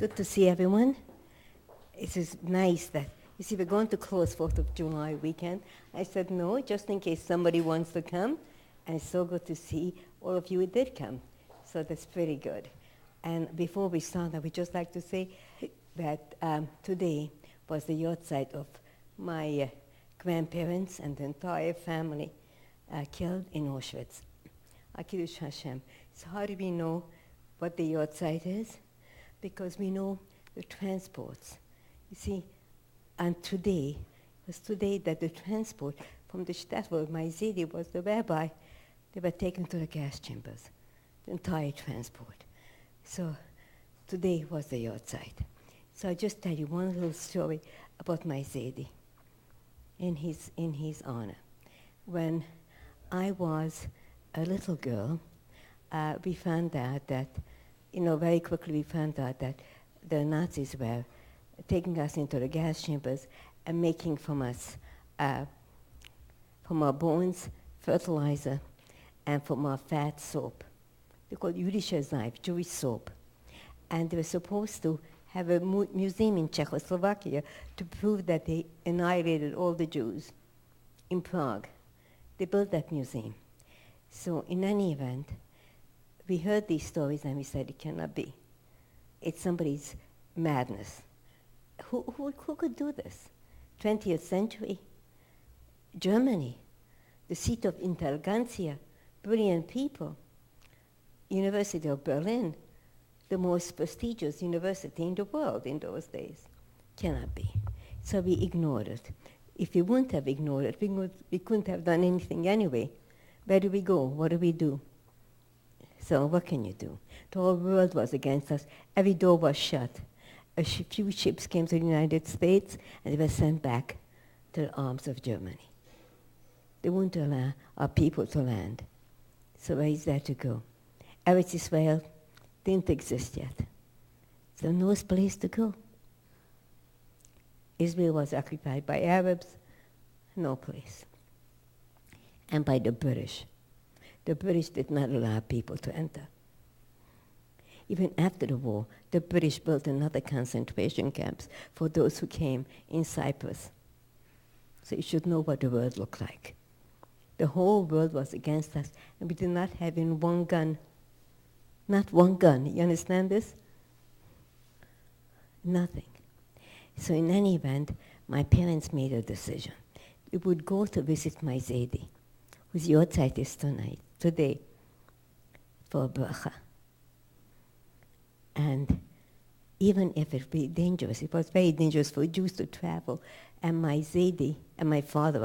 Good to see everyone. It is nice that, you see, we're going to close 4th of July weekend. I said no, just in case somebody wants to come. And it's so good to see all of you did come. So that's pretty good. And before we start, I would just like to say that today was the yahrzeit of my grandparents and the entire family killed in Auschwitz. Kiddush Hashem. So how do we know what the yahrzeit is? Because we know the transports. You see, and today, it was today that the transport from the shtetl where my Zidi was the rabbi, they were taken to the gas chambers, the entire transport. So today was the yahrzeit. So I'll just tell you one little story about my Zidi in his honor. When I was a little girl, we found out that, very quickly we found out that the Nazis were taking us into the gas chambers and making from us, from our bones, fertilizer, and from our fat soap. They called Jüdische Seife, Jewish soap. And they were supposed to have a museum in Czechoslovakia to prove that they annihilated all the Jews in Prague. They built that museum. So in any event, we heard these stories and we said it cannot be. It's somebody's madness. Who could do this? 20th century, Germany, the seat of intelligentsia, brilliant people, University of Berlin, the most prestigious university in the world in those days. Cannot be. So we ignored it. If we wouldn't have ignored it, we couldn't have done anything anyway. Where do we go? What do we do? So what can you do? The whole world was against us. Every door was shut. A few ships came to the United States and they were sent back to the arms of Germany. They wouldn't allow our people to land. So where is there to go? Eretz Israel didn't exist yet. So no place to go. Israel was occupied by Arabs, no place. And by the British. The British did not allow people to enter. Even after the war, the British built another concentration camps for those who came in Cyprus. So you should know what the world looked like. The whole world was against us, and we did not have even one gun. Not one gun. You understand this? Nothing. So in any event, my parents made a decision. We would go to visit my Zedi, whose yahrzeit is today, for a bracha. And even if it be dangerous, it was very dangerous for Jews to travel, and my Zedi, and my father,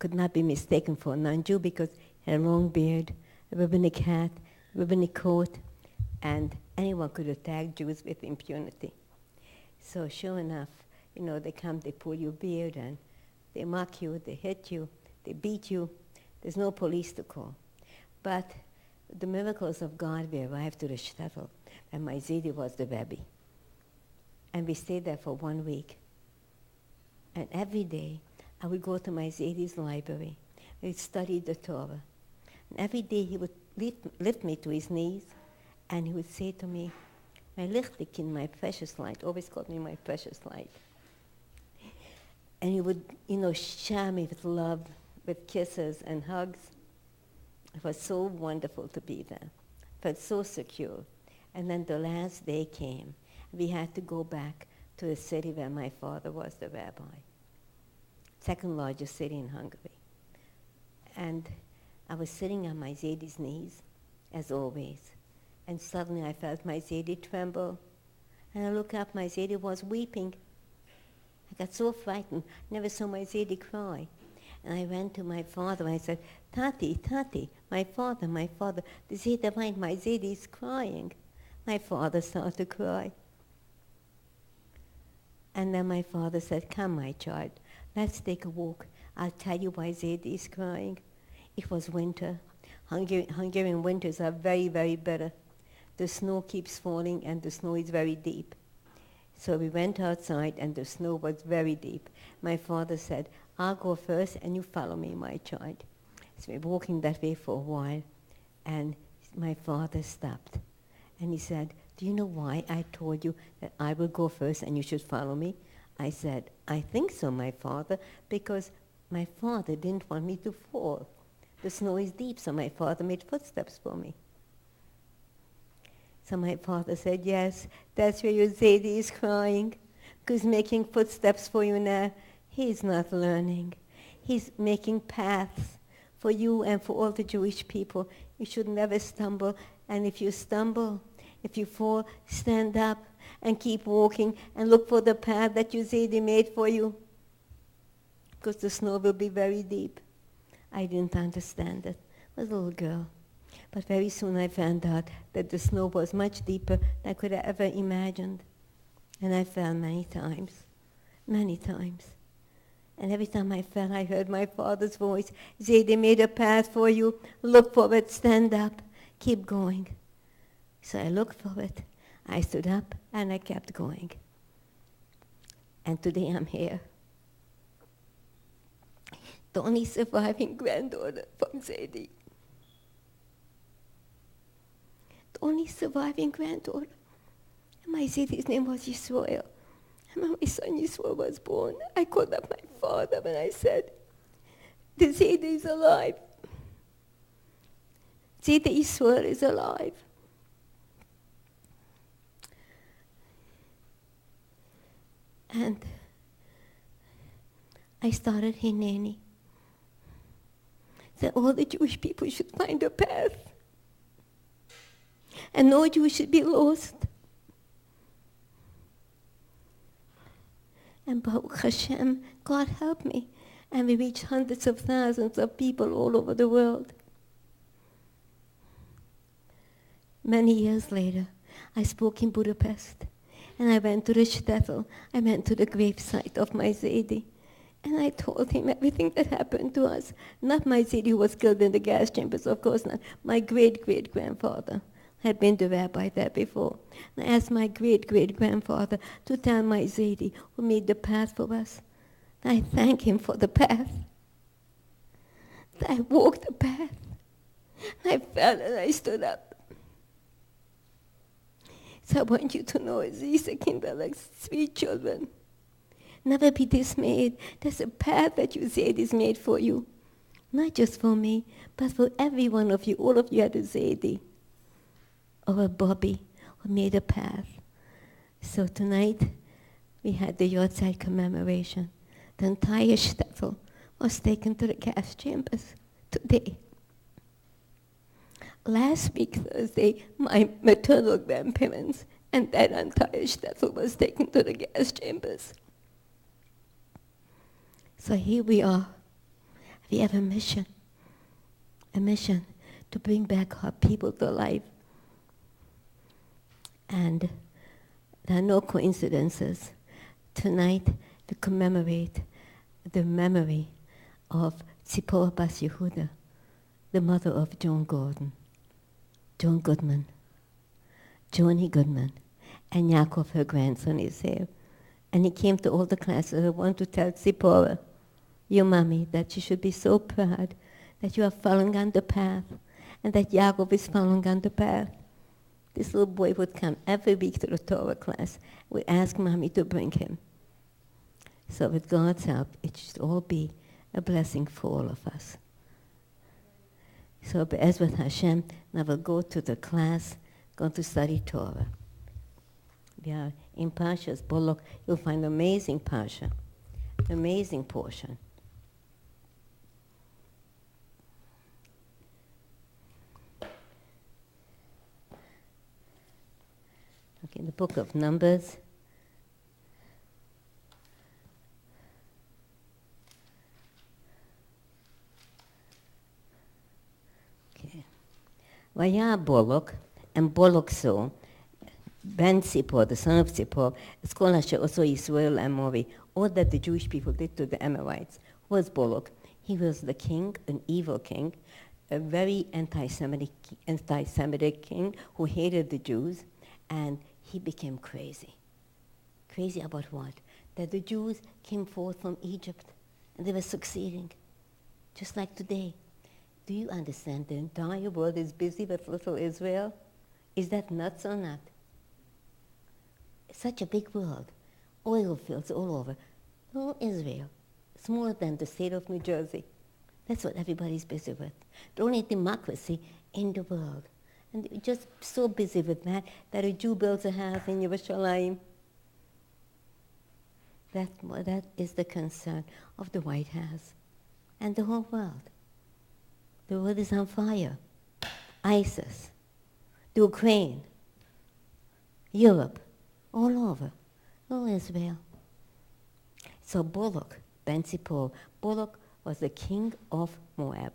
could not be mistaken for a non-Jew because he had a long beard, a rabbinic hat, a rabbinic coat, and anyone could attack Jews with impunity. So sure enough, they come, they pull your beard, and they mock you, they hit you, they beat you. There's no police to call. But the miracles of God, we arrived to the shtetl, and my Zidi was the Rebbe. And we stayed there for 1 week. And every day, I would go to my Zidi's library. We'd study the Torah. And every day, he would lift me to his knees, and he would say to me, my lichtlikin, my precious light, always called me my precious light. And he would, shower me with love, with kisses and hugs. It was so wonderful to be there. Felt so secure. And then the last day came. We had to go back to the city where my father was the rabbi. Second largest city in Hungary. And I was sitting on my Zedi's knees, as always. And suddenly I felt my Zedi tremble. And I looked up, my Zedi was weeping. I got so frightened, never saw my Zedi cry. And I went to my father and I said, Tati, my father, the Zedi mind, my Zedi is crying. My father started to cry. And then my father said, come, my child, let's take a walk. I'll tell you why Zedi is crying. It was winter. Hungarian winters are very, very bitter. The snow keeps falling and the snow is very deep. So we went outside and the snow was very deep. My father said, I'll go first and you follow me, my child. So we were walking that way for a while and my father stopped. And he said, Do you know why I told you that I will go first and you should follow me? I said, I think so, my father, because my father didn't want me to fall. The snow is deep, so my father made footsteps for me. So my father said, yes, that's where your Zadie is crying, because he's making footsteps for you now. He's not learning. He's making paths for you and for all the Jewish people. You should never stumble, and if you stumble, if you fall, stand up and keep walking and look for the path that your Zadie made for you, because the snow will be very deep. I didn't understand it. I was a little girl. But very soon I found out that the snow was much deeper than I could have ever imagined. And I fell many times. And every time I fell, I heard my father's voice. Zadie made a path for you. Look for it. Stand up. Keep going. So I looked for it. I stood up and I kept going. And today I'm here. The only surviving granddaughter from Zadie. The only surviving granddaughter. And my Zadie's name was Yisrael. And when my son Yisrael was born, I called up my father and I said, the Zadie is alive. Zadie Yisrael is alive. And I started Hineni. That all the Jewish people should find a path. And no Jew should be lost. And Baruch Hashem, God help me. And we reached hundreds of thousands of people all over the world. Many years later, I spoke in Budapest. And I went to the shtetl. I went to the gravesite of my Zadie. And I told him everything that happened to us. Not my Zadie who was killed in the gas chambers, of course not. My great-great-grandfather had been the rabbi there before. And I asked my great-great-grandfather to tell my Zadie who made the path for us. I thank him for the path. I walked the path. I fell and I stood up. So I want you to know, Zisa Kinder, like sweet children, never be dismayed. There's a path that you said is made for you. Not just for me, but for every one of you. All of you had a Zadie or a Bobby who made a path. So tonight, we had the Yortzeit commemoration. The entire shtetl was taken to the gas chambers today. Last week, Thursday, my maternal grandparents and that entire shtetl was taken to the gas chambers. So here we are. We have a mission to bring back our people to life. And there are no coincidences. Tonight, to commemorate the memory of Tzipora Bas Yehuda, the mother of John Goodman, Joni Goodman, and Yaakov, her grandson, is here. And he came to all the classes. I want to tell Tzipora, your mommy, that she should be so proud that you are following on the path, and that Yaakov is following on the path. This little boy would come every week to the Torah class, would ask mommy to bring him. So with God's help, it should all be a blessing for all of us. So Be'ezrat Hashem, now we'll go to the class, going to study Torah. We are in Parshas Balak. You'll find amazing Parsha, amazing portion. Okay, the book of Numbers. Vayah Balak, and Balak saw, Ben Tzipor, the son of Tzipor, it's called also Israel Amori, all that the Jewish people did to the Amorites. Who was Balak? He was the king, an evil king, a very anti-Semitic king who hated the Jews, and he became crazy. Crazy about what? That the Jews came forth from Egypt, and they were succeeding, just like today. Do you understand the entire world is busy with little Israel? Is that nuts or not? such a big world, oil fields all over. Little Israel, smaller than the state of New Jersey. That's what everybody's busy with. The only democracy in the world. And they're just so busy with that a Jew builds a house in Yerushalayim. That is the concern of the White House and the whole world. The world is on fire. ISIS, the Ukraine, Europe, all over, all Israel. So Balak, Ben Zippor, Balak was the king of Moab.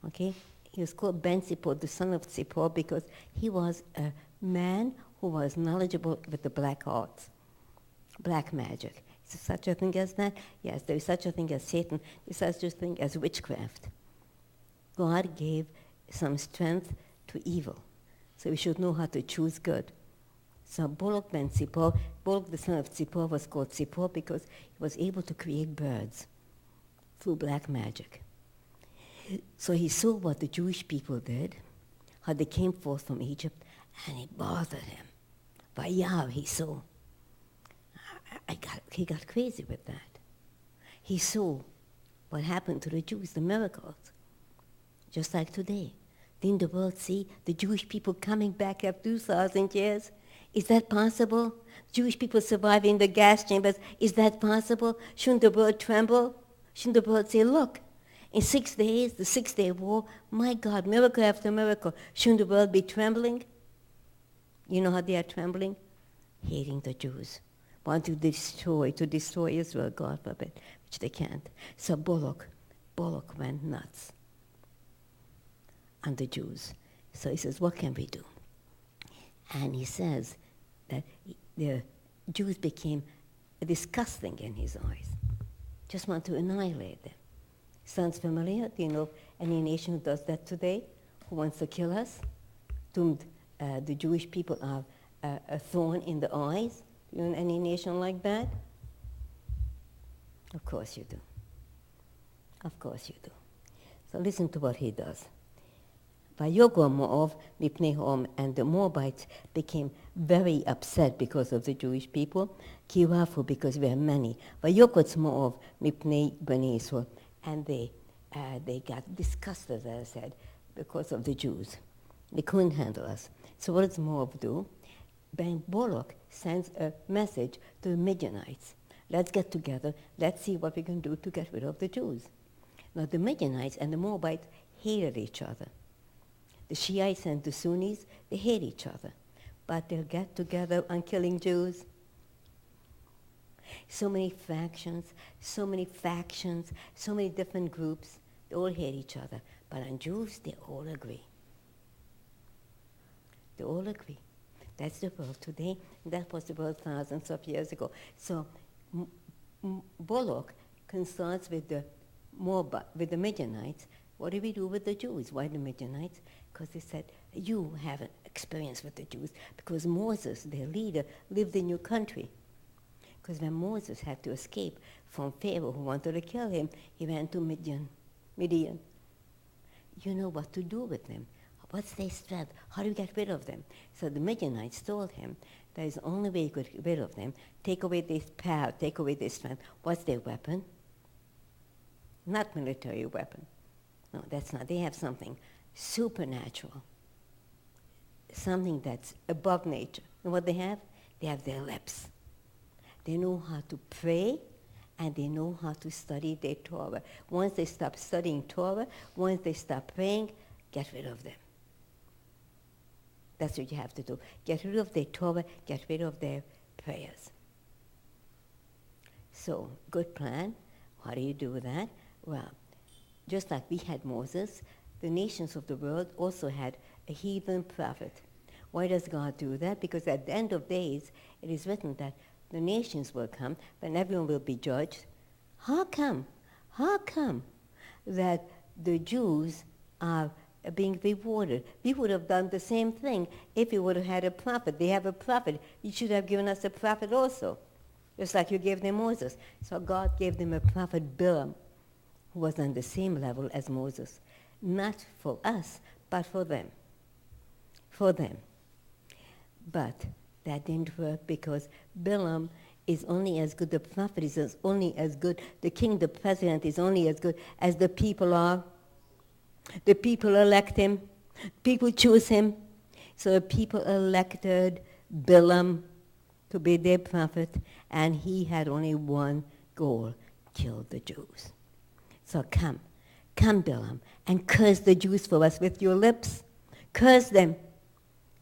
Okay, he was called Ben Zippor, the son of Zippor, because he was a man who was knowledgeable with the black arts, black magic. Is there such a thing as that? Yes, there is such a thing as Satan. There is such a thing as witchcraft. God gave some strength to evil, so we should know how to choose good. So Balak ben Zippor, Balak the son of Zippor was called Zippor because he was able to create birds through black magic. So he saw what the Jewish people did, how they came forth from Egypt, and it bothered him. Vayar, he saw. He got crazy with that. He saw what happened to the Jews, the miracles. Just like today. Didn't the world see the Jewish people coming back after 2,000 years? Is that possible? Jewish people surviving the gas chambers, is that possible? Shouldn't the world tremble? Shouldn't the world say, look, in 6 days, the 6-day war, my God, miracle after miracle, shouldn't the world be trembling? You know how they are trembling? Hating the Jews. Want to destroy Israel, God forbid, which they can't. So Balak went nuts on the Jews. So he says, what can we do? And he says that the Jews became disgusting in his eyes. Just want to annihilate them. Sounds familiar? Do you know any nation who does that today? Who wants to kill us? Whom the Jewish people are a thorn in the eyes? Do you know any nation like that? Of course you do. Of course you do. So listen to what he does. Vayogor Moav mipnei Hom, and the Moabites became very upset because of the Jewish people. Kirafu, because we are many. Vayokotz Moav mipnei Bnei Israel, and they got disgusted, as I said, because of the Jews. They couldn't handle us. So what does Moab do? Ben Balak sends a message to the Midianites. Let's get together. Let's see what we can do to get rid of the Jews. Now the Midianites and the Moabites hated each other. The Shiites and the Sunnis, they hate each other. But they'll get together on killing Jews. So many factions, so many different groups, they all hate each other. But on Jews, they all agree. They all agree. That's the world today, and that was the world thousands of years ago. So Balak consults with the Midianites. What do we do with the Jews? Why the Midianites? Because they said, you have an experience with the Jews, because Moses, their leader, lived in your country. Because when Moses had to escape from Pharaoh who wanted to kill him, he went to Midian. You know what to do with them. What's their strength? How do you get rid of them? So the Midianites told him, there is the only way you could get rid of them, take away their power, take away their strength. What's their weapon? Not military weapon. No, that's not. They have something supernatural, something that's above nature. And what they have? They have their lips. They know how to pray, and they know how to study their Torah. Once they stop studying Torah, once they stop praying, get rid of them. That's what you have to do. Get rid of their Torah, get rid of their prayers. So, good plan. How do you do that? Well, just like we had Moses, the nations of the world also had a heathen prophet. Why does God do that? Because at the end of days, it is written that the nations will come, and everyone will be judged. How come that the Jews are being rewarded? We would have done the same thing if we would have had a prophet. They have a prophet. You should have given us a prophet also, just like you gave them Moses. So God gave them a prophet, Balaam, who was on the same level as Moses. Not for us, but for them. For them. But That didn't work because Balaam is only as good, the prophet is only as good, the king, the president is only as good as the people are. The people elect him. People choose him. So the people elected Balaam to be their prophet, and he had only one goal: kill the Jews. So come, Balaam, and curse the Jews for us with your lips. Curse them.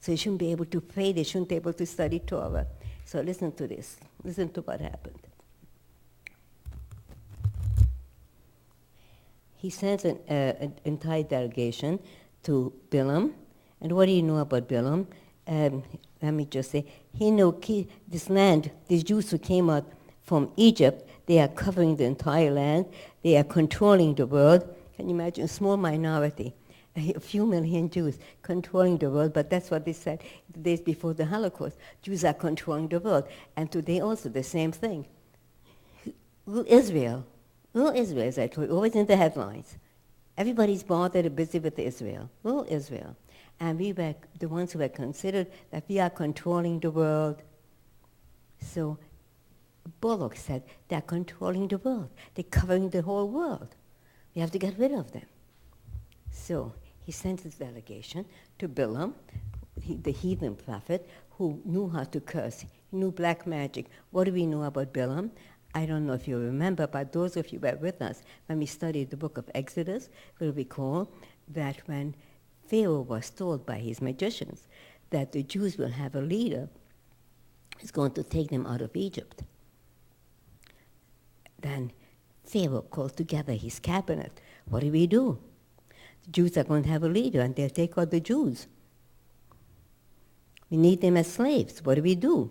So they shouldn't be able to pray, they shouldn't be able to study Torah. So listen to this. Listen to what happened. He sends an entire delegation to Balaam. And what do you know about Balaam? Let me just say, he knew this land, these Jews who came out from Egypt, they are covering the entire land. They are controlling the world. Can you imagine a small minority, a few million Jews controlling the world? But that's what they said the days before the Holocaust. Jews are controlling the world. And today also the same thing. Rule Israel, as I told you, always in the headlines. Everybody's bothered and busy with Israel. Rule Israel. And we were the ones who were considered that we are controlling the world. So Balak said, they're controlling the world. They're covering the whole world. We have to get rid of them. So he sent his delegation to Balaam, the heathen prophet, who knew how to curse. He knew black magic. What do we know about Balaam? I don't know if you remember, but those of you who were with us when we studied the book of Exodus will recall that when Pharaoh was told by his magicians that the Jews will have a leader who's going to take them out of Egypt, then Pharaoh called together his cabinet. What do we do? The Jews are going to have a leader, and they'll take out the Jews. We need them as slaves. What do we do?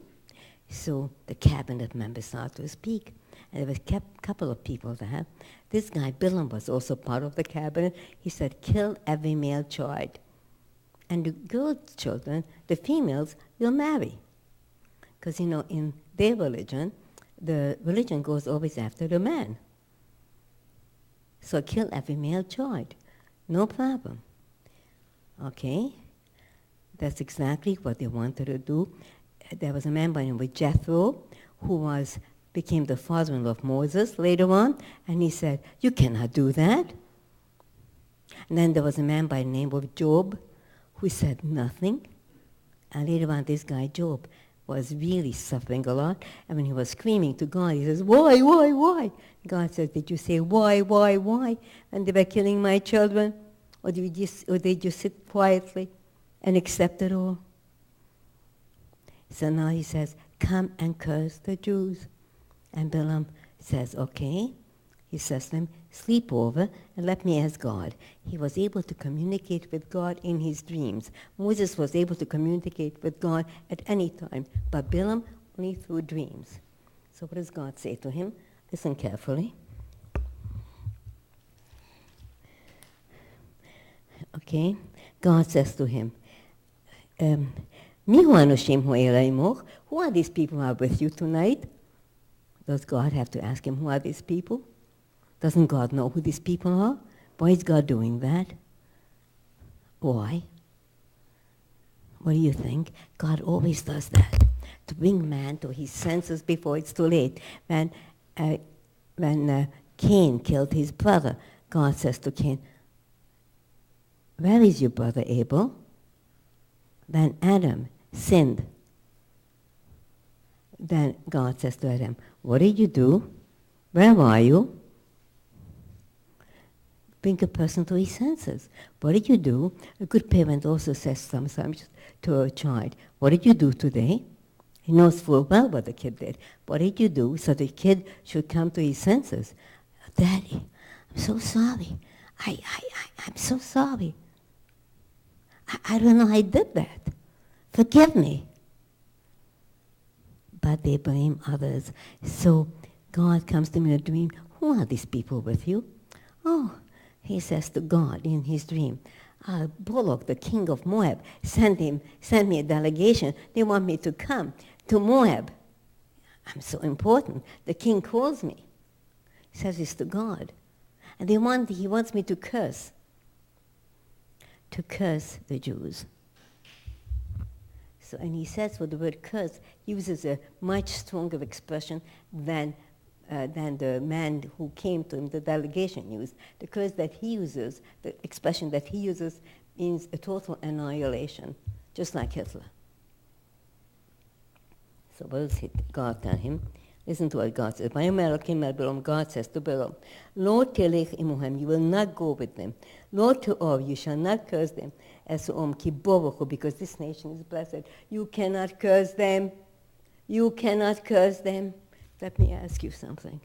So the cabinet members started to speak. And there was a couple of people there. This guy, Balaam, was also part of the cabinet. He said, kill every male child. And the girl children, the females, will marry. Because, in their religion, the religion goes always after the man. So kill every male child. No problem. Okay? That's exactly what they wanted to do. There was a man by the name of Jethro who became the father-in-law of Moses later on, and he said, you cannot do that. And then there was a man by the name of Job who said nothing. And later on, this guy Job was really suffering a lot. And when he was screaming to God, he says, why? God says, did you say why? And they were killing my children? Or they just sit quietly and accept it all? So now he says, come and curse the Jews. And Balaam says, okay. He says to them, sleep over and let me ask God. He was able to communicate with God in his dreams. Moses was able to communicate with God at any time, but Balaam only through dreams. So what does God say to him? Listen carefully. Okay, God says to him, who are these people who are with you tonight? Does God have to ask him, who are these people? Doesn't God know who these people are? Why is God doing that? Why? What do you think? God always does that, to bring man to his senses before it's too late. When Cain killed his brother, God says to Cain, where is your brother Abel? When Adam sinned, then God says to Adam, what did you do? Where are you? Bring a person to his senses. What did you do? A good parent also says sometimes to a child, what did you do today? He knows full well what the kid did. What did you do? So the kid should come to his senses. Daddy, I'm so sorry. I'm so sorry. I don't know I did that. Forgive me. But they blame others. So God comes to me in a dream. Who are these people with you? Oh, he says to God in his dream, Balak, the king of Moab, sent me a delegation. They want me to come to Moab. I'm so important. The king calls me. He says this to God. And he wants me to curse the Jews. So, and he says for the word curse, he uses a much stronger expression than the man who came to him, the delegation used. The curse that he uses, the expression that he uses, means a total annihilation, just like Hitler. So what does God tell him? Listen to what God says. God says to Balaam, Lo telech imuhem, you will not go with them. Lo te'or, you shall not curse them. Because this nation is blessed. You cannot curse them. You cannot curse them. Let me ask you something.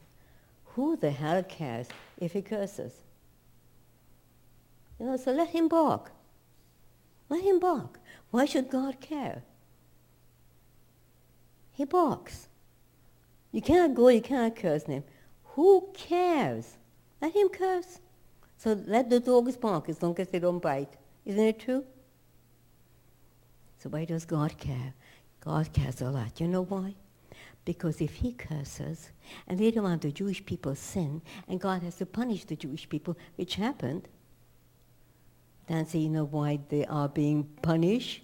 Who the hell cares if he curses? So let him bark. Let him bark. Why should God care? He barks. You cannot go, you cannot curse him. Who cares? Let him curse. So let the dogs bark as long as they don't bite. Isn't it true? So why does God care? God cares a lot. You know why? Because if he curses, and later on the Jewish people sin, and God has to punish the Jewish people, which happened, then say, you know why they are being punished?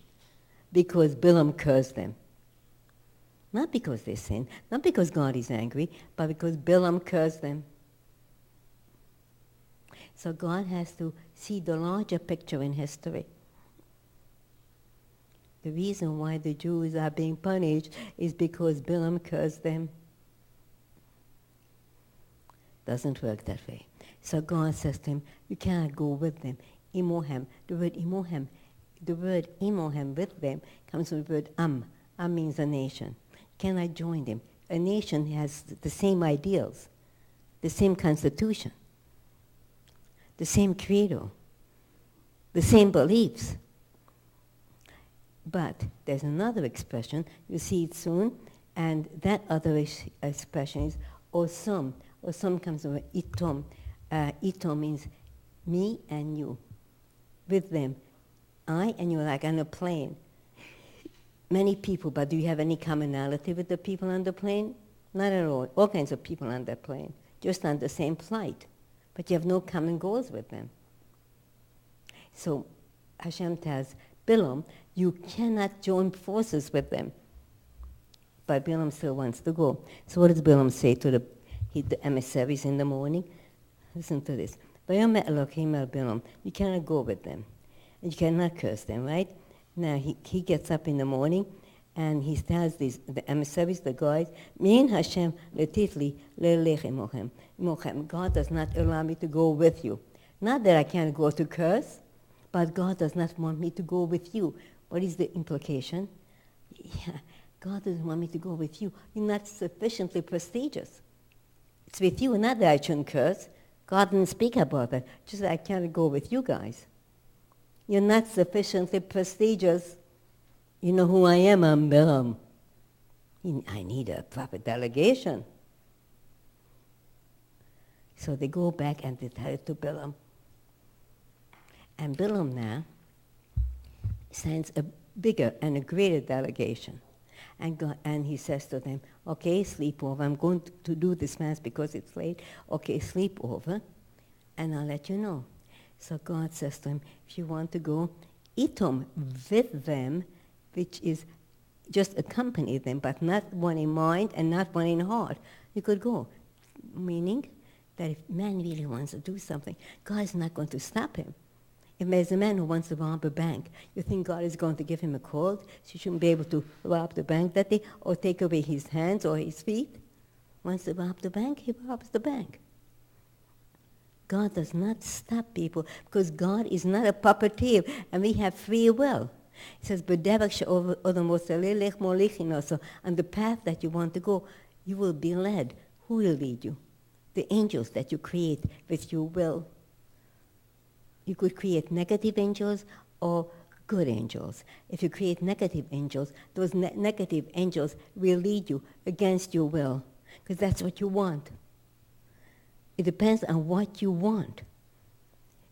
Because Balaam cursed them. Not because they sinned, not because God is angry, but because Balaam cursed them. So God has to see the larger picture in history. The reason why the Jews are being punished is because Balaam cursed them. Doesn't work that way. So God says to him, you cannot go with them. Imohem. The word imohem with them comes from the word am. Am means a nation. Cannot join them. A nation has the same ideals, the same constitution, the same credo, the same beliefs. But there's another expression, you'll see it soon, and that other expression is osum. Osum comes from itom. Itom means me and you, with them. I and you are like on a plane. Many people, but do you have any commonality with the people on the plane? Not at all. All kinds of people on that plane, just on the same flight. But you have no common goals with them. So Hashem tells Balaam, you cannot join forces with them. But Balaam still wants to go. So what does Balaam say to the emissaries in the morning? Listen to this. Balaam, you cannot go with them. And you cannot curse them, right? Now he gets up in the morning and he tells the emissaries, the guys, Min Hashem letitli lelechem mochem. God does not allow me to go with you. Not that I can't go to curse, but God does not want me to go with you. What is the implication? Yeah, God doesn't want me to go with you. You're not sufficiently prestigious. It's with you, not that I shouldn't curse. God didn't speak about that. Just that I can't go with you guys. You're not sufficiently prestigious. You know who I am? I'm Balaam. I need a proper delegation. So they go back and they tell it to Balaam. And Balaam now sends a bigger and a greater delegation. And he says to them, okay, sleep over. I'm going to do this mass because it's late. Okay, sleep over, and I'll let you know. So God says to him, if you want to go, itom, with them, which is just accompany them, but not one in mind and not one in heart. You could go. Meaning that if man really wants to do something, God is not going to stop him. If there's a man who wants to rob a bank, you think God is going to give him a cold, so he shouldn't be able to rob the bank that day, or take away his hands or his feet? Wants to rob the bank, he robs the bank. God does not stop people because God is not a puppeteer and we have free will. It says, on the path that you want to go, you will be led. Who will lead you? The angels that you create with your will. You could create negative angels or good angels. If you create negative angels, those negative angels will lead you against your will because that's what you want. It depends on what you want.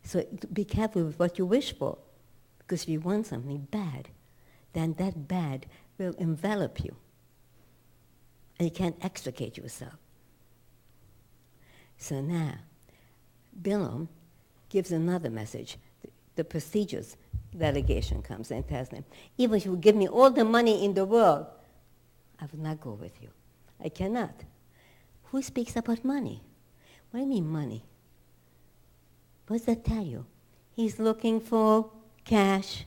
So be careful with what you wish for. Because if you want something bad, then that bad will envelop you. And you can't extricate yourself. So now, Balaam gives another message. The prestigious delegation comes and tells them, even if you give me all the money in the world, I will not go with you. I cannot. Who speaks about money? What do you mean money? What does that tell you? He's looking for cash.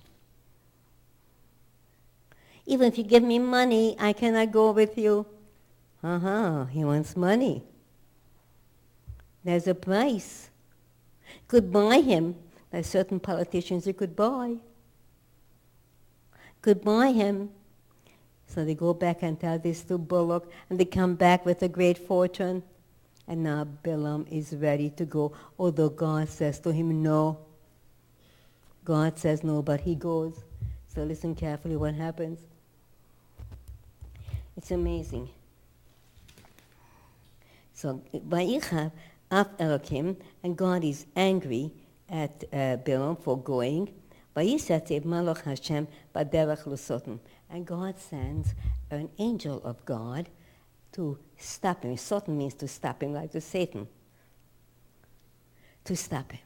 Even if you give me money, I cannot go with you. He wants money. There's a price. Could buy him. There's certain politicians you could buy. Could buy him. So they go back and tell this to Balak, and they come back with a great fortune. And now Balaam is ready to go, although God says to him no. God says no, but he goes. So listen carefully what happens. It's amazing. So, Vayichav af Elokim, and God is angry at Balaam for going. Vayisatzev Malach Hashem baderech lusotim, and God sends an angel of God to stop him. Sotim means to stop him, like to Satan. To stop him.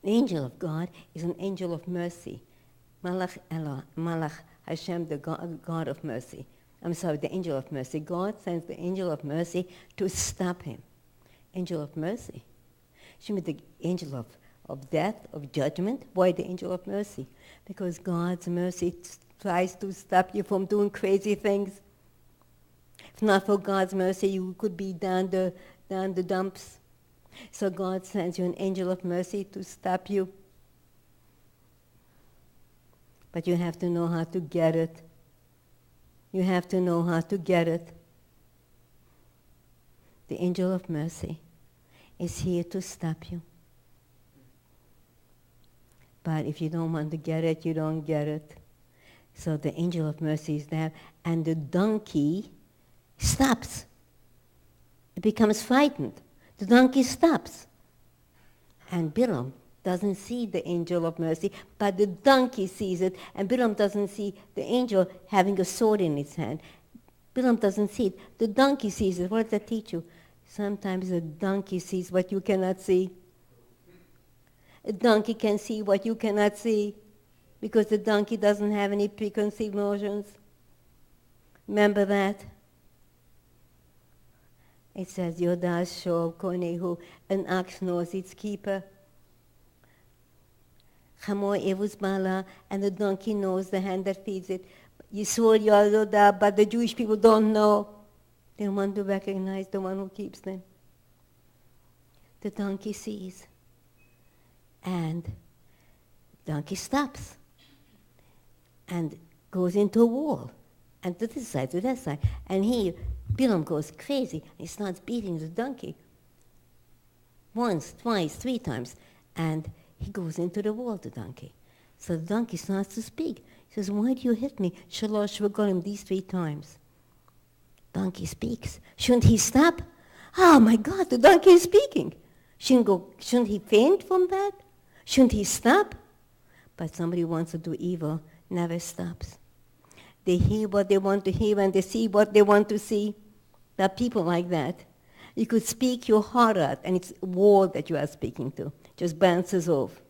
The angel of God is an angel of mercy. Malach Hashem, the God of mercy. The angel of mercy. God sends the angel of mercy to stop him. Angel of mercy. Should be the angel of death, of judgment. Why the angel of mercy? Because God's mercy tries to stop you from doing crazy things. If not for God's mercy, you could be down the dumps. So God sends you an angel of mercy to stop you. But you have to know how to get it. You have to know how to get it. The angel of mercy is here to stop you. But if you don't want to get it, you don't get it. So the angel of mercy is there, and the donkey stops. It becomes frightened. The donkey stops. And Balaam doesn't see the angel of mercy, but the donkey sees it, and Balaam doesn't see the angel having a sword in its hand. Balaam doesn't see it. The donkey sees it. What does that teach you? Sometimes the donkey sees what you cannot see. A donkey can see what you cannot see because the donkey doesn't have any preconceived notions. Remember that? It says, Yodas Shov Konehu, an ox knows its keeper. Chamor Evus Bala, and the donkey knows the hand that feeds it. Yisrael Yoda, but the Jewish people don't know. They don't want to recognize the one who keeps them. The donkey sees. And the donkey stops. And goes into a wall. And to this side, to that side. And here, Balaam goes crazy. And he starts beating the donkey. Once, twice, 3 times. And he goes into the wall, the donkey. So the donkey starts to speak. He says, why do you hit me? Shalosh Regalim, these 3 times. Donkey speaks. Shouldn't he stop? Oh my God, the donkey is speaking. Shouldn't he faint from that? Shouldn't he stop? But somebody who wants to do evil never stops. They hear what they want to hear and they see what they want to see. There are people like that. You could speak your heart out and it's a wall that you are speaking to. Just bounces off.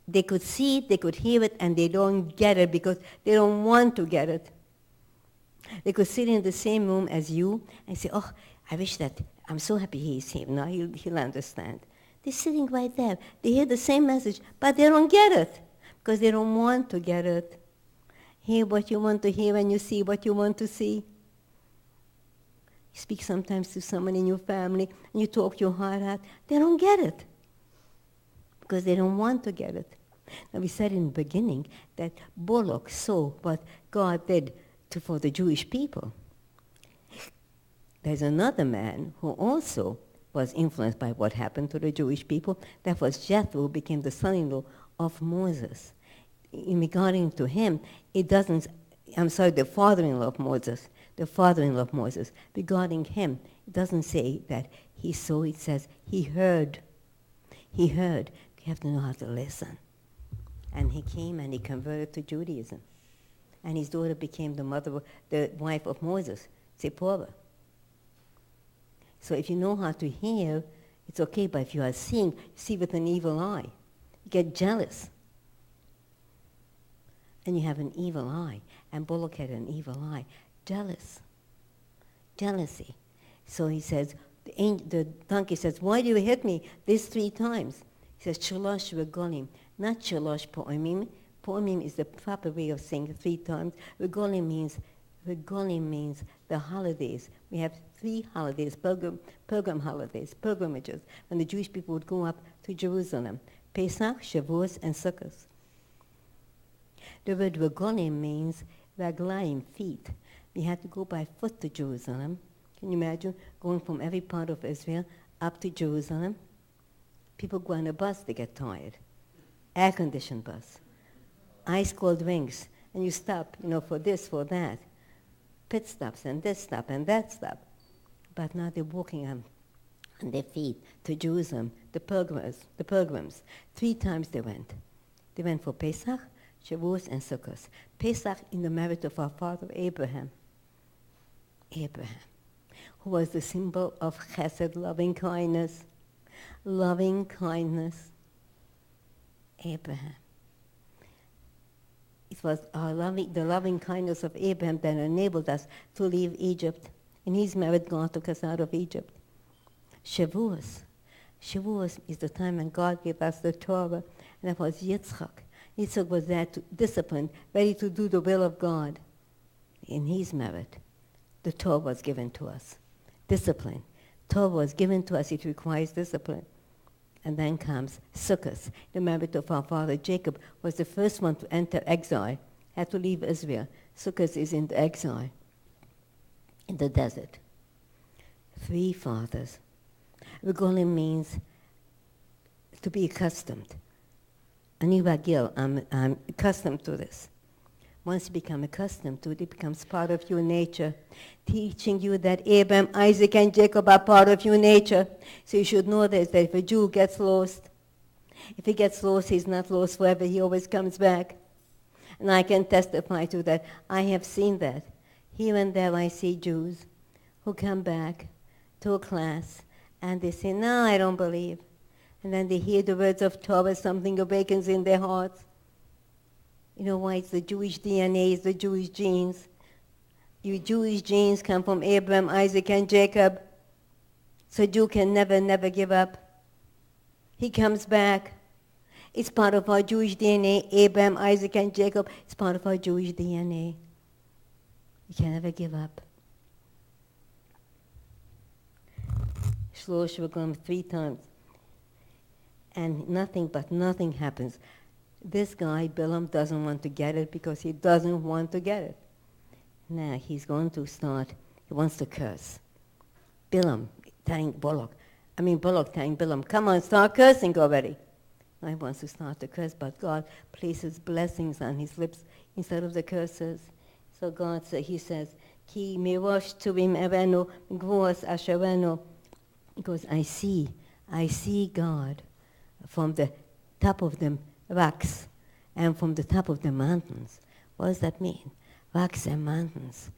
They could see it, they could hear it, and they don't get it because they don't want to get it. They could sit in the same room as you and say, oh, I wish that, I'm so happy he's here. Now he'll understand. They're sitting right there. They hear the same message, but they don't get it because they don't want to get it. Hear what you want to hear and you see what you want to see. You speak sometimes to someone in your family and you talk your heart out. They don't get it because they don't want to get it. Now we said in the beginning that Balak saw what God did for the Jewish people. There's another man who also was influenced by what happened to the Jewish people. That was Jethro, who became the son-in-law of Moses. In regarding to him, the father-in-law of Moses. The father-in-law of Moses. Regarding him, it doesn't say that he saw, it says he heard. He heard. You have to know how to listen. And he came and he converted to Judaism. And his daughter became the wife of Moses, Zipporah. So if you know how to hear, it's okay, but if you are seeing, see with an evil eye. You get jealous. And you have an evil eye. And Balak had an evil eye. Jealousy. So he says, the donkey says, why do you hit me these 3 times? He says, Shalosh regolim, not Shalosh po'omim. Po'omim is the proper way of saying 3 times. Regolim means the holidays. We have 3 holidays, pilgrim holidays, pilgrimages, when the Jewish people would go up to Jerusalem. Pesach, Shavuos, and Sukkot. The word regolim means raglaim, feet. We had to go by foot to Jerusalem. Can you imagine going from every part of Israel up to Jerusalem? People go on a bus, they get tired. Air-conditioned bus. Ice-cold rings. And you stop, for this, for that. Pit stops, and this stop, and that stop. But now they're walking on their feet to Jerusalem, the pilgrims. 3 times they went. They went for Pesach, Shavuos, and Sukkot. Pesach in the merit of our father Abraham. Who was the symbol of chesed, loving kindness. Abraham. It was the loving kindness of Abraham that enabled us to leave Egypt. In his merit, God took us out of Egypt. Shavuos is the time when God gave us the Torah, and that was Yitzchak. Yitzchak was there to discipline, ready to do the will of God. In his merit, the Torah was given to us. Discipline. Torah was given to us, it requires discipline. And then comes Sukkot. The merit of our father Jacob was the first one to enter exile, had to leave Israel. Sukkot is in the exile, in the desert. 3 fathers. Regolim means to be accustomed. Ani ragil, I'm accustomed to this. Once you become accustomed to it, it becomes part of your nature, teaching you that Abraham, Isaac, and Jacob are part of your nature. So you should know this, that if a Jew gets lost, if he gets lost, he's not lost forever. He always comes back. And I can testify to that. I have seen that. Here and there I see Jews who come back to a class, and they say, no, I don't believe. And then they hear the words of Torah, something awakens in their hearts. You know why? It's the Jewish DNA, it's the Jewish genes. Your Jewish genes come from Abraham, Isaac, and Jacob. So a Jew can never give up. He comes back. It's part of our Jewish DNA. Abraham, Isaac, and Jacob, it's part of our Jewish DNA. You can never give up. Shlosh Regolim 3 times. And nothing happens. This guy, Balaam, doesn't want to get it because he doesn't want to get it. Now he's going to start, he wants to curse. Balak telling Balaam, come on, start cursing already. Now he wants to start to curse, but God places blessings on his lips instead of the curses. So he says, Ki mirosh tuvim erenu, gvuos asherenu. Because I see God from the top of the rocks and from the top of the mountains. What does that mean? Rocks and mountains.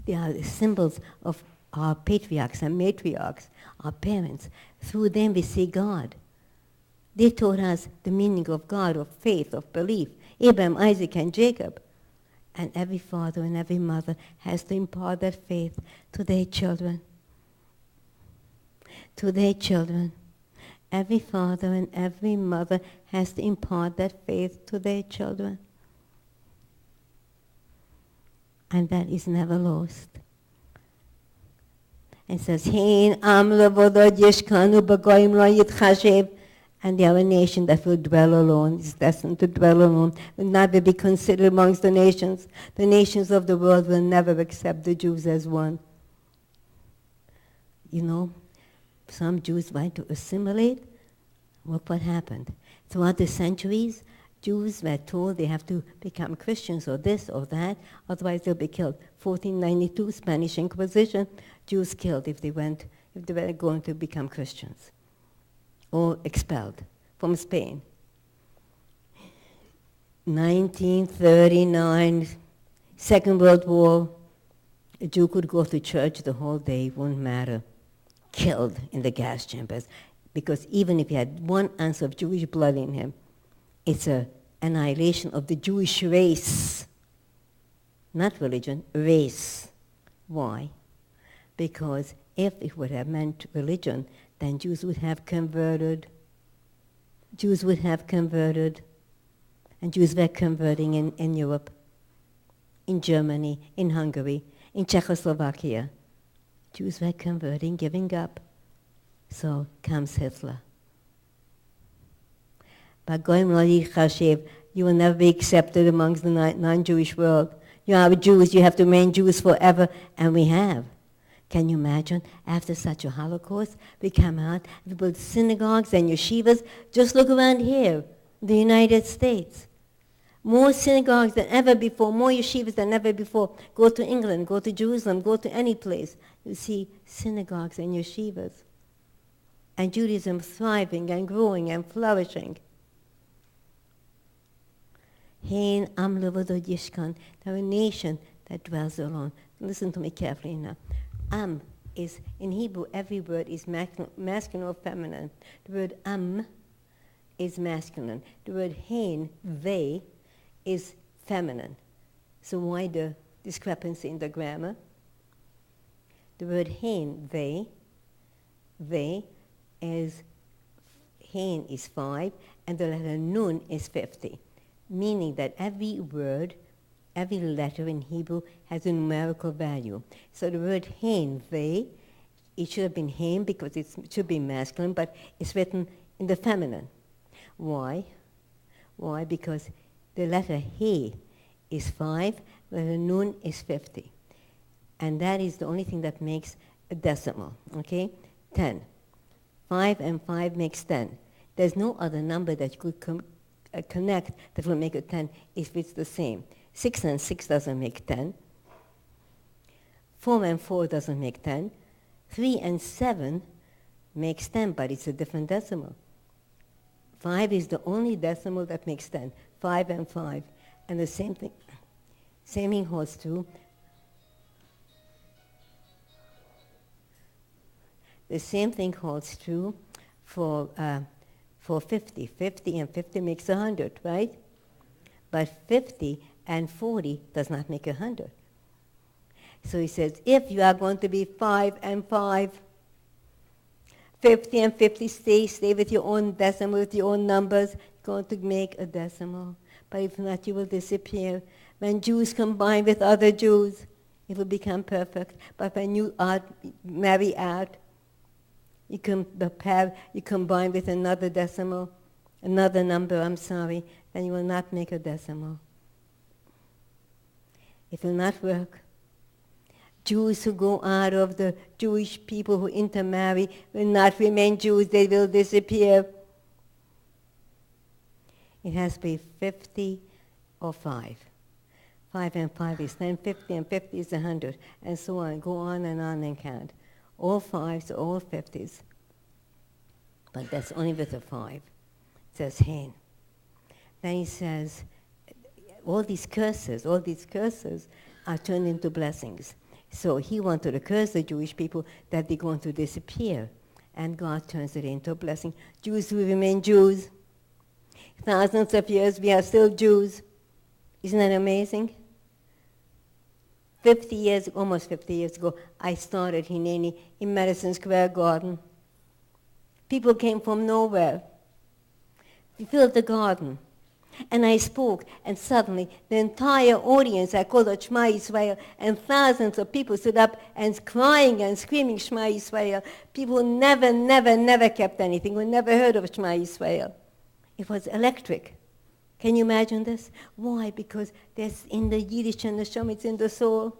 They are the symbols of our patriarchs and matriarchs, our parents. Through them we see God. They taught us the meaning of God, of faith, of belief. Abraham, Isaac, and Jacob. And every father and every mother has to impart that faith to their children. To their children. Every father and every mother has to impart that faith to their children. And that is never lost. And says, and they are a nation that will dwell alone, is destined to dwell alone, will never be considered amongst the nations. The nations of the world will never accept the Jews as one. You know, some Jews tried to assimilate. Look what happened. Throughout the centuries, Jews were told they have to become Christians or this or that, otherwise they'll be killed. 1492, Spanish Inquisition, Jews killed if they were going to become Christians or expelled from Spain. 1939, Second World War, a Jew could go to church the whole day, wouldn't matter. Killed in the gas chambers, because even if he had 1 ounce of Jewish blood in him, it's a annihilation of the Jewish race. Not religion, race. Why? Because if it would have meant religion, then Jews would have converted. Jews would have converted. And Jews were converting in Europe, in Germany, in Hungary, in Czechoslovakia. Jews were converting, giving up. So comes Hitler. But Goyim lo yichashev, you will never be accepted amongst the non-Jewish world. You are Jews, you have to remain Jews forever, and we have. Can you imagine, after such a Holocaust, we come out, we build synagogues and yeshivas. Just look around here, the United States. More synagogues than ever before, more yeshivas than ever before. Go to England, go to Jerusalem, go to any place. You see synagogues and yeshivas. And Judaism thriving and growing and flourishing. Hein am levado yishkan, they're a nation that dwells alone. Listen to me carefully now. Am is, in Hebrew, every word is masculine or feminine. The word am is masculine. The word hein, they, is feminine. So why the discrepancy in the grammar? The word hein, they is, hein is 5, and the letter nun is 50. Meaning that every word, every letter in Hebrew has a numerical value. So the word hein, they, it should have been hein because it should be masculine, but it's written in the feminine. Why? Why? Because the letter he is 5, the letter nun is 50. And that is the only thing that makes a decimal, okay? 10. 5 and 5 makes 10. There's no other number that you could connect that will make it 10 if it's the same. 6 and 6 doesn't make 10. 4 and 4 doesn't make 10. 3 and 7 makes 10, but it's a different decimal. 5 is the only decimal that makes 10. 5 and 5. And the same thing holds true. The same thing holds true for 50. 50 and 50 makes 100, right? But 50 and 40 does not make 100. So he says, if you are going to be 5 and 5, 50 and 50 stay with your own decimal, with your own numbers, going to make a decimal. But if not, you will disappear. When Jews combine with other Jews, it will become perfect. But when you marry out, you combine with another decimal, another number, then you will not make a decimal. It will not work. Jews who go out of the Jewish people who intermarry will not remain Jews, they will disappear. It has to be 50 or 5. 5 and 5 is 10, 50 and 50 is 100, and so on. Go on and count. All 5s, all 50s. But that's only with a 5. It says hen. Then he says, all these curses are turned into blessings. So he wanted to curse the Jewish people that they're going to disappear. And God turns it into a blessing. Jews will remain Jews. Thousands of years, we are still Jews. Isn't that amazing? Almost 50 years ago, I started Hineni in Madison Square Garden. People came from nowhere. We filled the garden. And I spoke, and suddenly the entire audience, I called it Shema Yisrael, and thousands of people stood up and crying and screaming Shema Yisrael. People who never kept anything, who never heard of Shema Yisrael. It was electric. Can you imagine this? Why? Because there's in the Yiddish and the Shom, it's in the soul.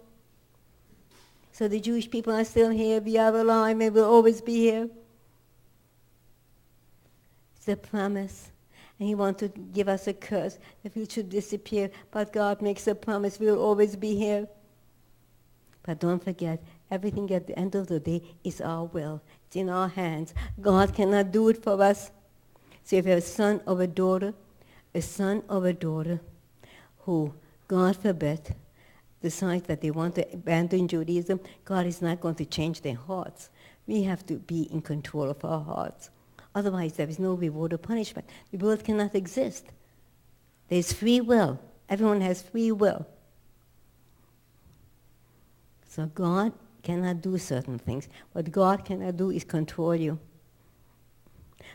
So the Jewish people are still here, we are alive, and we'll always be here. It's a promise. And he wants to give us a curse that we should disappear, but God makes a promise we'll always be here. But don't forget, everything at the end of the day is our will. It's in our hands. God cannot do it for us. So if you have a son or a daughter who, God forbid, decides that they want to abandon Judaism, God is not going to change their hearts. We have to be in control of our hearts. Otherwise, there is no reward or punishment. The world cannot exist. There's free will. Everyone has free will. So God cannot do certain things. What God cannot do is control you.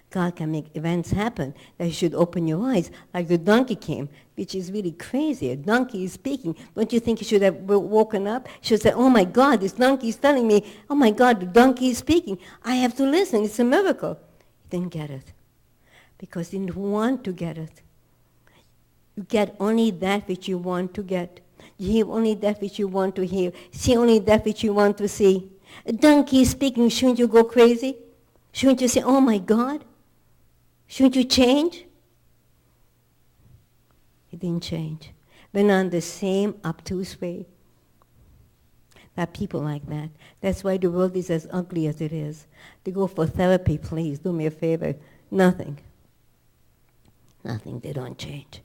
God can make events happen that you should open your eyes, like the donkey came, which is really crazy. A donkey is speaking. Don't you think you should have woken up? You should say, oh my God, this donkey is telling me, oh my God, the donkey is speaking. I have to listen. It's a miracle. He didn't get it because he didn't want to get it. You get only that which you want to get. You hear only that which you want to hear. See only that which you want to see. A donkey is speaking. Shouldn't you go crazy? Shouldn't you say, oh my God? Shouldn't you change? He didn't change. Went on the same obtuse way. There are people like that. That's why the world is as ugly as it is. They go for therapy, please, do me a favor. Nothing. Nothing, they don't change.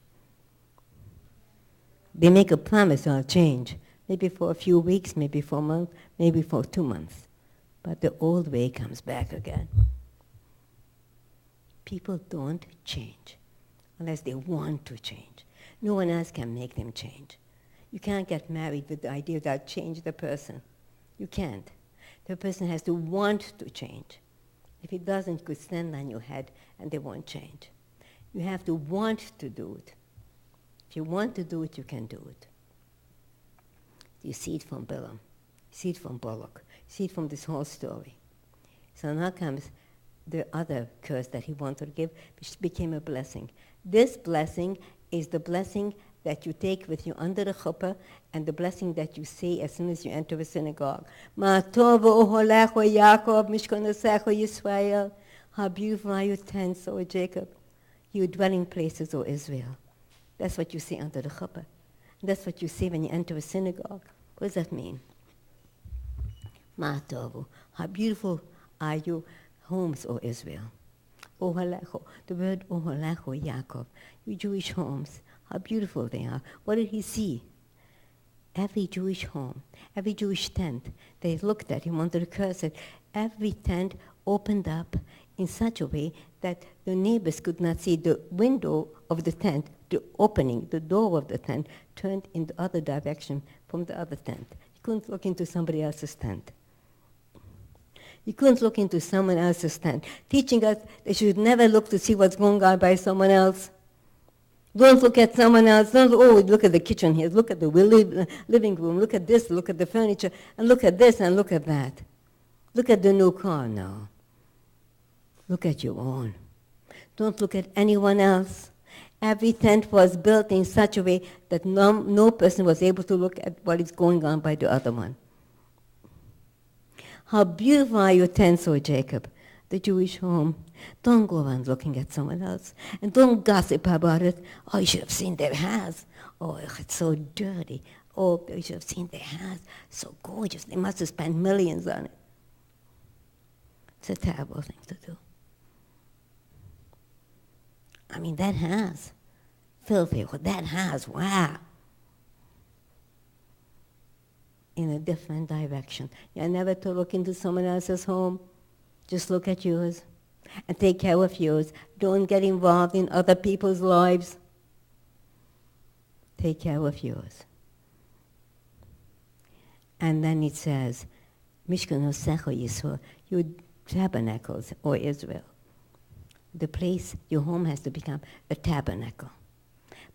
They make a promise, I'll change. Maybe for a few weeks, maybe for a month, maybe for 2 months. But the old way comes back again. People don't change unless they want to change. No one else can make them change. You can't get married with the idea that I'll change the person. You can't. The person has to want to change. If it doesn't, it could stand on your head and they won't change. You have to want to do it. If you want to do it, you can do it. You see it from Balaam. You see it from Balak. You see it from this whole story. So now comes the other curse that he wanted to give, which became a blessing. This blessing is the blessing that you take with you under the chuppah and the blessing that you say as soon as you enter a synagogue. Ma tov oholecho Yaakov mishkonesecho Yisrael. How beautiful are your tents, O Jacob, your dwelling places, O Israel. That's what you say under the chuppah. That's what you say when you enter a synagogue. What does that mean? Ma tovu. How beautiful are your homes, O Israel. Oholecho. The word oholecho, Yaakov. Your Jewish homes. How beautiful they are. What did he see? Every Jewish home, every Jewish tent, they looked at him wanted to curse it. Every tent opened up in such a way that the neighbors could not see the window of the tent, the opening, the door of the tent, turned in the other direction from the other tent. You couldn't look into somebody else's tent. You couldn't look into someone else's tent, teaching us they should never look to see what's going on by someone else. Don't look at someone else. Don't, look at the kitchen here. Look at the living room. Look at this. Look at the furniture. And look at this and look at that. Look at the new car. No. Look at your own. Don't look at anyone else. Every tent was built in such a way that no person was able to look at what is going on by the other one. How beautiful are your tents, O Jacob, the Jewish home. Don't go around looking at someone else. And don't gossip about it. Oh, you should have seen their house. Oh, it's so dirty. Oh, you should have seen their house. So gorgeous. They must have spent millions on it. It's a terrible thing to do. I mean, that house, filthy. That house, wow. In a different direction. You're never to look into someone else's home. Just look at yours and take care of yours. Don't get involved in other people's lives. Take care of yours. And then it says, Mishkanosecho Yisrael, your tabernacles, or Israel. The place, your home has to become a tabernacle.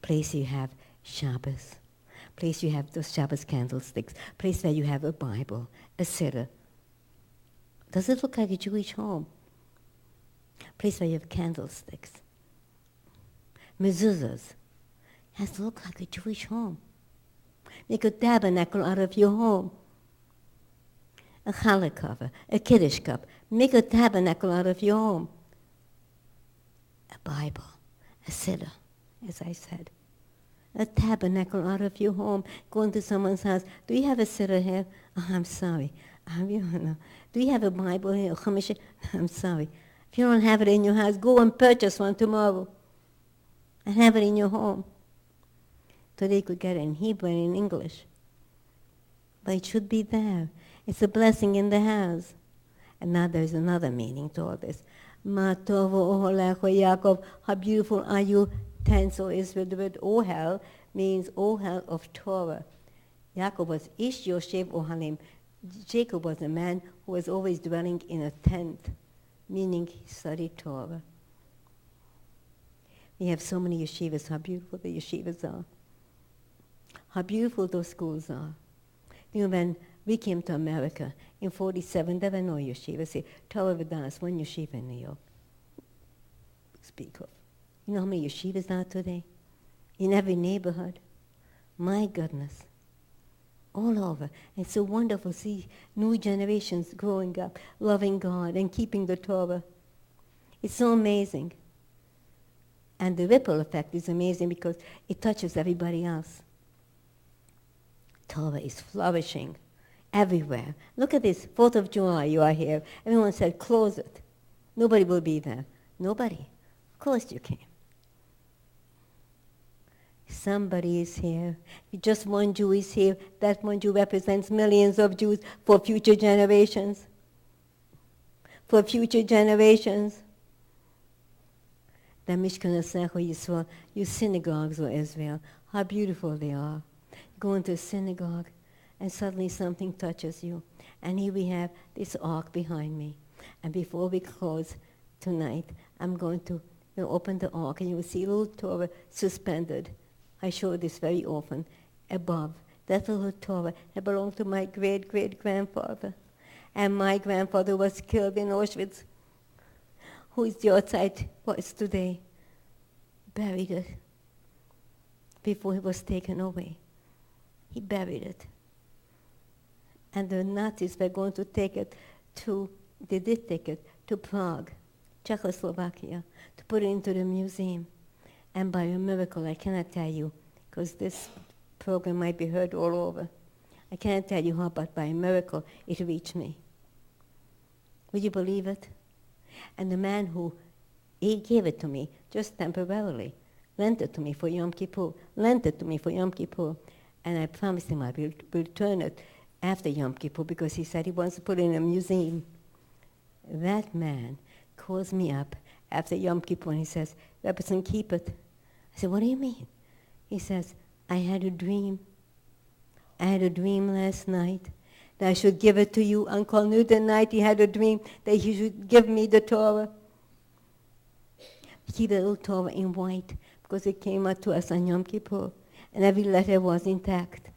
Place you have Shabbos. Place you have those Shabbos candlesticks. Place where you have a Bible, a Siddur. Does it look like a Jewish home? Place where you have candlesticks. Mezuzahs. Has to look like a Jewish home. Make a tabernacle out of your home. A challah cover, a kiddush cup. Make a tabernacle out of your home. A Bible, a Siddur, as I said. A tabernacle out of your home. Go into someone's house. Do you have a Siddur here? Oh, I'm sorry. Do you have a Bible here? I'm sorry. If you don't have it in your house, go and purchase one tomorrow and have it in your home. So they could get it in Hebrew and in English. But it should be there. It's a blessing in the house. And now there's another meaning to all this. Ma tovu oholecho Yaakov, how beautiful are you tents, O Israel. The word ohel means ohel of Torah. Jacob was Ish Yoshev Ohalim. Jacob was a man who was always dwelling in a tent, meaning he studied Torah. We have so many yeshivas. How beautiful the yeshivas are. How beautiful those schools are. You know, when we came to America in 1947, there were no yeshivas here. Torah Vidanas, one yeshiva in New York. Speak of. You know how many yeshivas are today? In every neighborhood. My goodness. All over. And it's so wonderful to see new generations growing up, loving God and keeping the Torah. It's so amazing. And the ripple effect is amazing because it touches everybody else. Torah is flourishing everywhere. Look at this, 4th of July, you are here. Everyone said, close it. Nobody will be there. Nobody. Of course you can. Somebody is here. Just one Jew is here. That one Jew represents millions of Jews for future generations. For future generations. The Mishkan Asecho Yisrael, your synagogues, O Israel, how beautiful they are. Go into a synagogue and suddenly something touches you. And here we have this ark behind me. And before we close tonight, I'm going to open the ark and you will see a little Torah suspended. I show this very often, above. That little Torah that belonged to my great-great-grandfather. And my grandfather was killed in Auschwitz. Who is the outside was today? Buried it before he was taken away. He buried it. And the Nazis were going to take it they did take it to Prague, Czechoslovakia, to put it into the museum. And by a miracle, I cannot tell you, because this program might be heard all over. I cannot tell you how, but by a miracle, it reached me. Would you believe it? And the man he gave it to me just temporarily, lent it to me for Yom Kippur, and I promised him I will return it after Yom Kippur because he said he wants to put it in a museum. That man calls me up after Yom Kippur and he says, Representative, keep it. I said, what do you mean? He says, I had a dream. I had a dream last night that I should give it to you. Uncle knew the night he had a dream that he should give me the Torah. We keep the little Torah in white because it came out to us on Yom Kippur, and every letter was intact.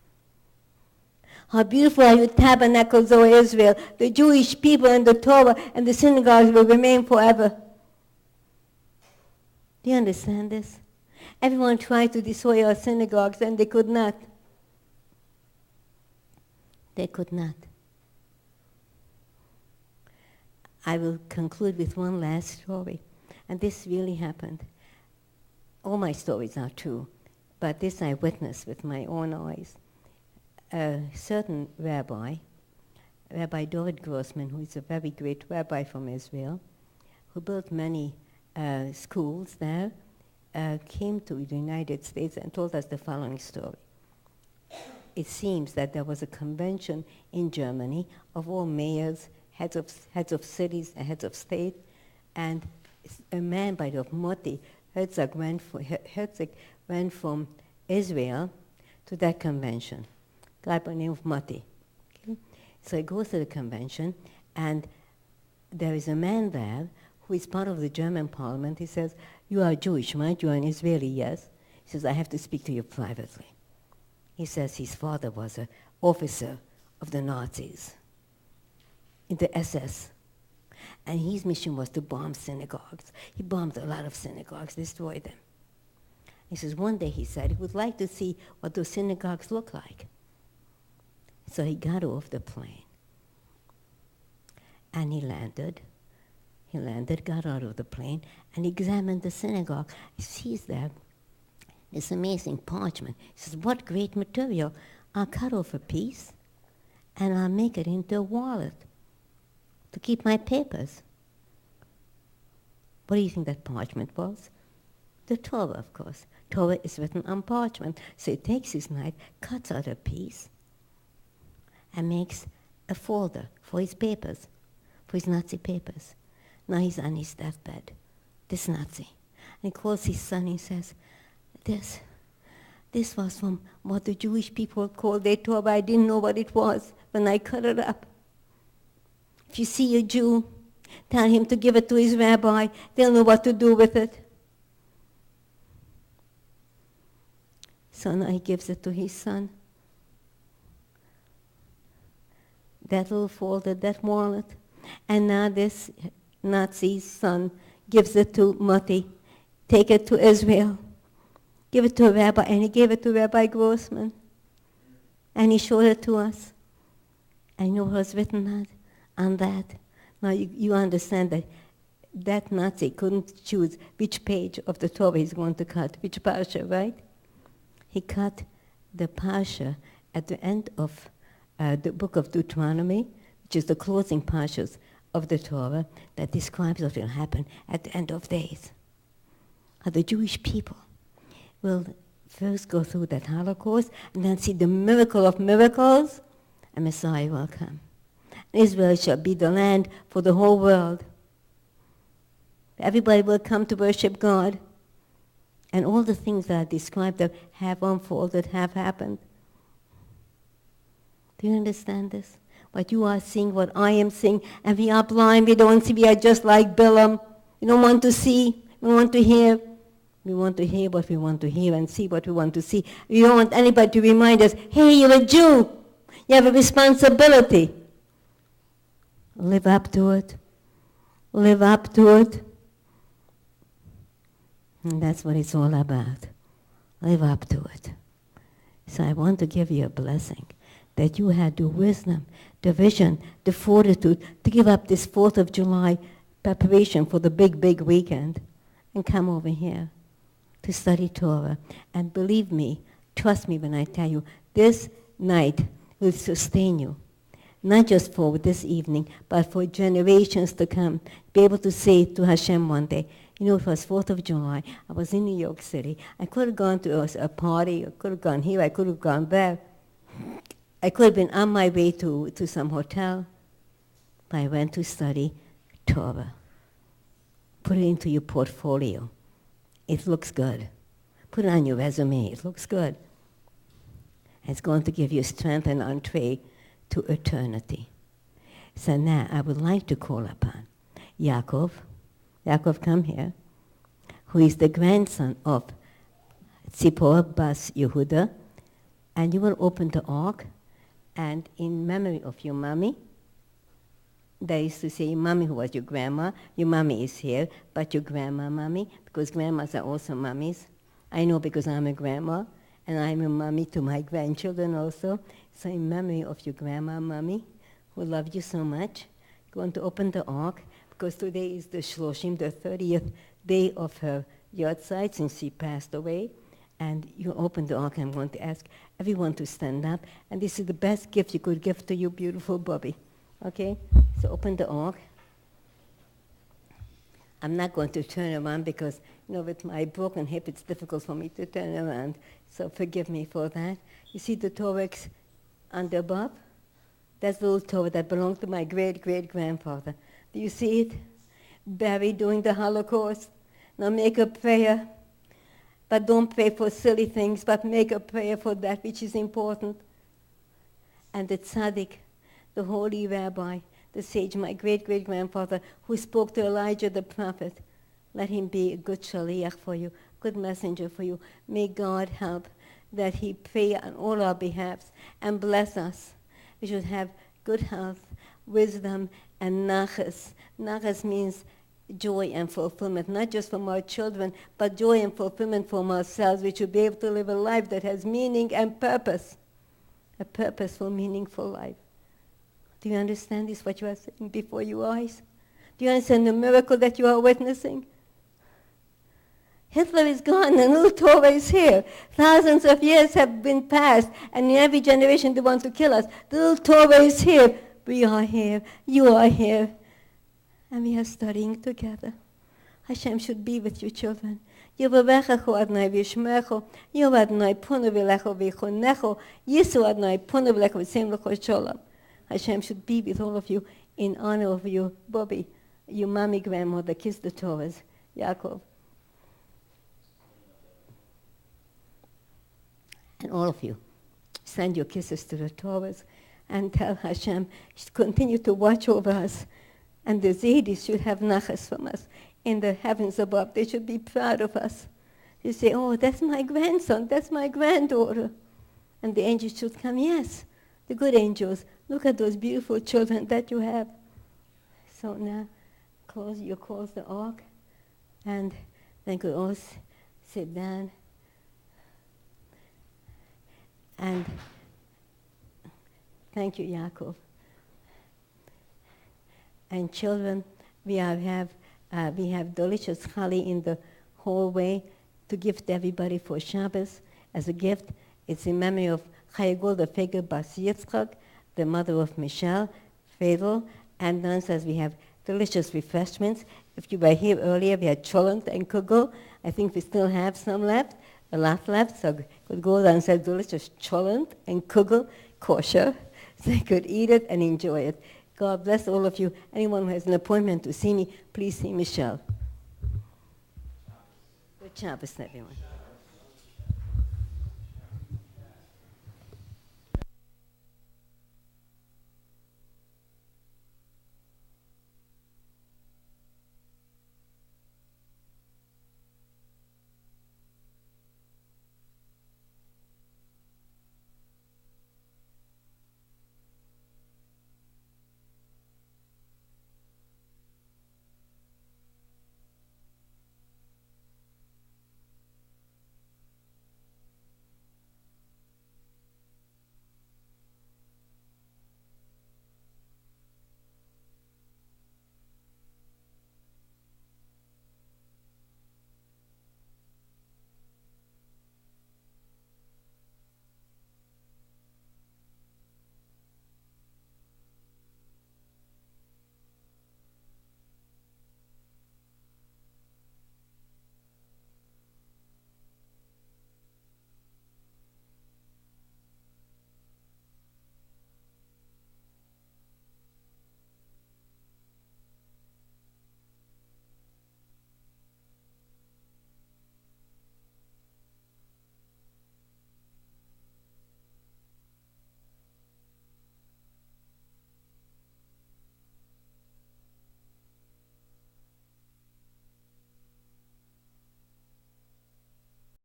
How beautiful are your tabernacles, O Israel! The Jewish people and the Torah and the synagogues will remain forever. Do you understand this? Everyone tried to destroy our synagogues, and they could not. They could not. I will conclude with one last story. And this really happened. All my stories are true, but this I witnessed with my own eyes. A certain rabbi, Rabbi David Grossman, who is a very great rabbi from Israel, who built many schools there, came to the United States and told us the following story. It seems that there was a convention in Germany of all mayors, heads of cities, and heads of state, and a man by the name of Moti Herzog went from Israel to that convention. Guy by the name of Moti. Okay? So he goes to the convention, and there is a man there who is part of the German parliament. He says, you are Jewish, right? You are an Israeli, yes? He says, I have to speak to you privately. He says his father was an officer of the Nazis in the SS. And his mission was to bomb synagogues. He bombed a lot of synagogues, destroyed them. He says, one day, he said, he would like to see what those synagogues look like. So he got off the plane. And he landed, got out of the plane, and examined the synagogue. He sees there this amazing parchment. He says, what great material. I'll cut off a piece, and I'll make it into a wallet to keep my papers. What do you think that parchment was? The Torah, of course. Torah is written on parchment. So he takes his knife, cuts out a piece, and makes a folder for his papers, for his Nazi papers. Now he's on his deathbed, this Nazi. And he calls his son, he says, this. This was from what the Jewish people called their Torah. I didn't know what it was when I cut it up. If you see a Jew, tell him to give it to his rabbi. They'll know what to do with it. So now he gives it to his son. That little folder, that wallet. And now this Nazi son gives it to Moti. Take it to Israel. Give it to a rabbi. And he gave it to Rabbi Grossman. And he showed it to us. And you know what was written on that? Now you understand that that Nazi couldn't choose which page of the Torah he's going to cut, which parsha, right? He cut the parsha at the end of the book of Deuteronomy, which is the closing parshas of the Torah that describes what will happen at the end of days. How the Jewish people will first go through that Holocaust and then see the miracle of miracles, and Messiah will come. Israel shall be the land for the whole world. Everybody will come to worship God. And all the things that are described that have unfolded, have happened. Do you understand this? What you are seeing, what I am seeing, and we are blind, we don't see, we are just like Balaam. We don't want to see, we want to hear. We want to hear what we want to hear and see what we want to see. We don't want anybody to remind us, hey, you're a Jew. You have a responsibility. Live up to it. Live up to it. And that's what it's all about. Live up to it. So I want to give you a blessing that you had the wisdom, the vision, the fortitude to give up this 4th of July preparation for the big, big weekend and come over here to study Torah. And believe me, trust me when I tell you, this night will sustain you. Not just for this evening, but for generations to come. Be able to say to Hashem one day, you know, it was 4th of July. I was in New York City. I could have gone to a party. I could have gone here. I could have gone there. I could have been on my way to some hotel. But I went to study Torah. Put it into your portfolio. It looks good. Put it on your resume. It looks good. It's going to give you strength and entree to eternity. So now I would like to call upon Yaakov. Yaakov, come here. Who is the grandson of Tzipor Bas Yehuda. And you will open the ark. And in memory of your mommy, that is to say, your mommy who was your grandma. Your mommy is here, but your grandma mommy, because grandmas are also mummies. I know because I'm a grandma, and I'm a mommy to my grandchildren also. So in memory of your grandma mommy, who loved you so much, going to open the ark, because today is the Shloshim, the 30th day of her yahrzeit since she passed away. And you open the ark, and I'm going to ask everyone to stand up. And this is the best gift you could give to your beautiful Bobby. Okay? So open the ark. I'm not going to turn around because, you know, with my broken hip, it's difficult for me to turn around. So forgive me for that. You see the Torah on the above? That's the little Torah that belonged to my great-great-grandfather. Do you see it? Buried during the Holocaust. Now make a prayer. But don't pray for silly things, but make a prayer for that which is important. And the tzaddik, the holy rabbi, the sage, my great-great-grandfather, who spoke to Elijah the prophet, let him be a good shaliach for you, good messenger for you. May God help that he pray on all our behalfs and bless us. We should have good health, wisdom, and nachas. Nachas means joy and fulfillment, not just from our children, but joy and fulfillment from ourselves. We should be able to live a life that has meaning and purpose, a purposeful, meaningful life. Do you understand this, what you are saying before your eyes? Do you understand the miracle that you are witnessing? Hitler is gone and little Torah is here. Thousands of years have been passed, and in every generation they want to kill us. The little Torah is here. We are here. You are here. And we are studying together. Hashem should be with you, children. Yevarechechu Adonai v'yishmerechu, Yevarechechu Adonai punu v'lecho v'yichunechu, Yisu Adonai punu v'lecho v'seim lecho sholom. Hashem should be with all of you in honor of your Bobby, your mommy, grandmother, kiss the Torahs, Yaakov. And all of you, send your kisses to the Torahs and tell Hashem to continue to watch over us. And the Zaydis should have nachas from us in the heavens above. They should be proud of us. They say, oh, that's my grandson, that's my granddaughter. And the angels should come, yes, the good angels. Look at those beautiful children that you have. So now, close the ark, and then could all sit down. And thank you, Yaakov. And children, we have delicious chali in the hallway to give to everybody for Shabbos as a gift. It's in memory of Chayagol, the Feger Bas Yitzchak, the mother of Michelle, Fadel, and downstairs we have delicious refreshments. If you were here earlier, we had cholent and kugel. I think we still have some left, a lot left, so could go downstairs, delicious cholent and kugel, kosher, so you could eat it and enjoy it. God bless all of you. Anyone who has an appointment to see me, please see Michelle. Good Shabbos, everyone.